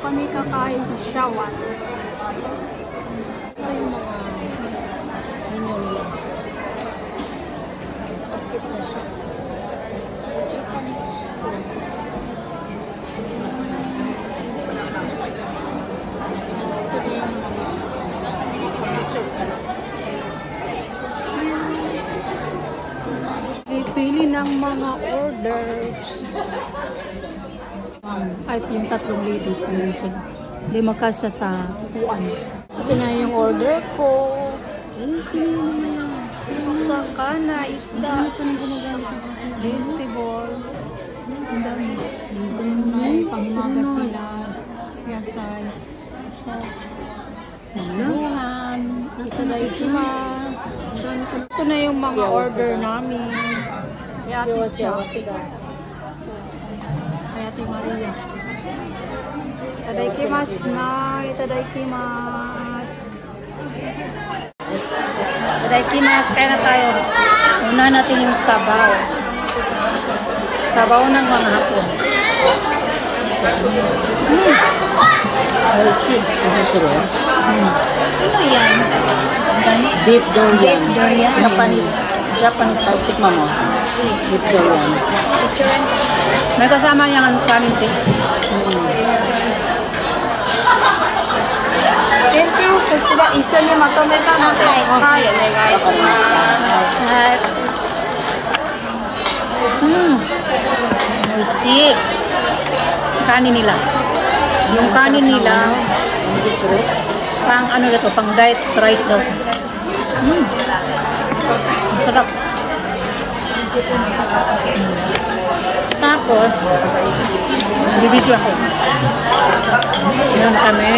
kami kakain sa Shawat. Ito yung mga menu nila. Pasit na siya. Japanese food. Ito din yung mga dessert. Pili ng mga orders. Ay, yung tatlong ladies na yun. Hindi magkasya sa upuan. So, na yung order ko. Sa kana, isda, vegetable. Ang dami. May panghimaga sila. Yasay. So, buhan. Itadakimasu. Ito na yung mga order namin. Kaya Ate siya. Ate Maria. Itadakimasu na. Itadakimasu. Itadakimasu. Kaya na tayo. Una natin yung sabaw. Sabaw ng mga hapon. Ano yan? Beef durian. Japanese. Tikman mo. Beef durian. May kasama yung kanin din. Thank you. Kutsura, isa niya matometa natin. Okay, guys. Musik. Kanin nila. Yung kanin nila, pang ano na to, pang diet rice daw. Sarap. Tapos, bibidyo ako. Meron kami.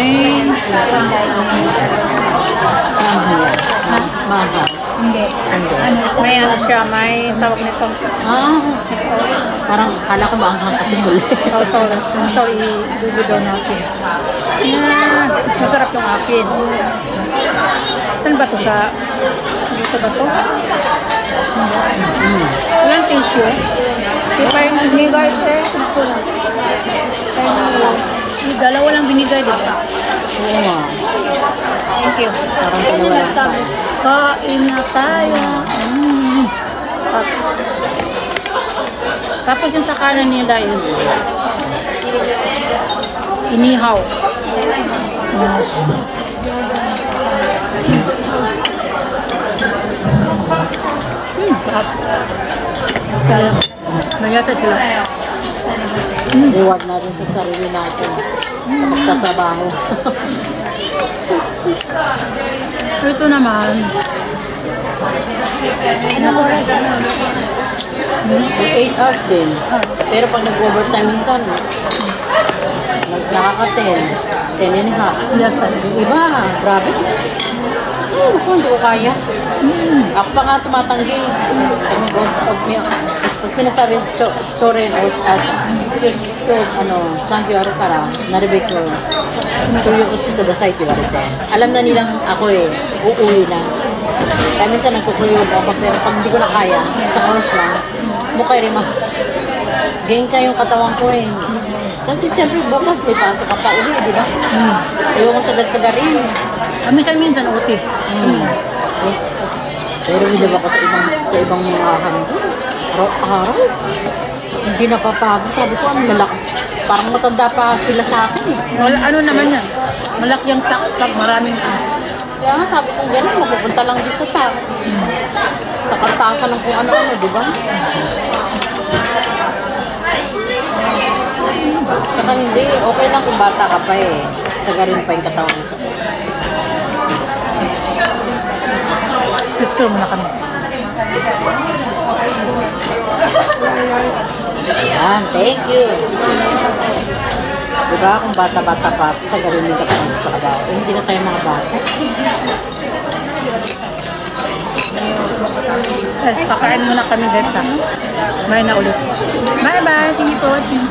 Mahal. Hindi. May ano siya, may tawag nito. Parang kala ko maanghang kasi huli. So, i-dugo daw natin. Masarap yung akin. Saan ba ito? Dito ba ito? Walang tissue. Di pa yung binigay ito. Yung dalawa lang binigay, di ba? Oo nga. Thank you. Parang dalawa lang. Kain na tayo. Tapos yung sa kanan nila is inihaw. Sayang. Mayasa sila. Reward natin sa sarili natin. Tapos sa trabaho. Ito naman. 8 hours din. Pero pag nag-overtime minsan, nakaka-10. 10 and a half. Yes, sir. Iba, grabe. Hindi ko kaya. Ako pa nga tumatanggi. Pag sinasabi Choren as thank you Arukara, naribig ko. Tuloy ko sa dasay, tiwarite. Alam na nilang ako uuwi na. Kaya minsan nagkukuliwag ako, pero pag hindi ko na kaya, sa course lang, mukha rimas. Gain ka yung katawan ko Kasi siyempre bukas may pasok ka pa uwi, di ba? Ayaw ko sagad-sagarin. Minsan uti. Pero hindi ba ko sa ibang mga araw? Hindi napapagod. Sabi ko, malaki. Parang matanda pa sila sa akin Ano naman yan? Malaki ang tax pag maraming Kaya nga sabi kong gano'n, mapupunta lang din sa tax. Sa kartasan ng kung ano-ano, di ba? Tsaka hindi, okay lang kung bata ka pa Sagarin pa yung katawan mo. Picture muna kami. Yan, thank you. Diba, kung bata-bata pa, sagarin yung katawan sa trabaho. Hindi na tayo mga bata. Guys, kakain muna kami guys ha. May na ulit. Bye bye. Thank you for watching.